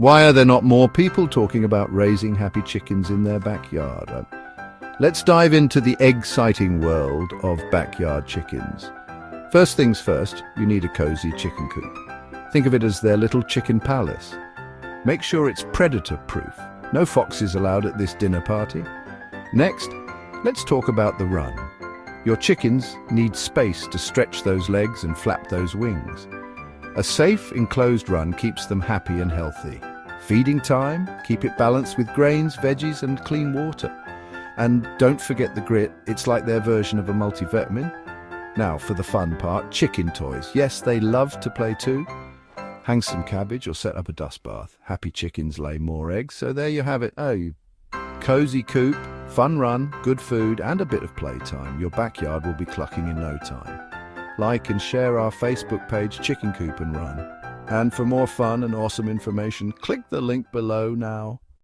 Why are there not more people talking about raising happy chickens in their backyard? Let's dive into the exciting world of backyard chickens. First things first, you need a cozy chicken coop. Think of it as their little chicken palace. Make sure it's predator-proof. No foxes allowed at this dinner party. Next, let's talk about the run. Your chickens need space to stretch those legs and flap those wings. A safe, enclosed run keeps them happy and healthy. Feeding time, keep it balanced with grains, veggies, and clean water. And don't forget the grit, it's like their version of a multivitamin. Now, for the fun part, chicken toys. Yes, they love to play too. Hang some cabbage or set up a dust bath. Happy chickens lay more eggs, so there you have it. Oh, cozy coop, fun run, good food, and a bit of playtime. Your backyard will be clucking in no time. Like and share our Facebook page, Chicken Coop and Run. And for more fun and awesome information, click the link below now.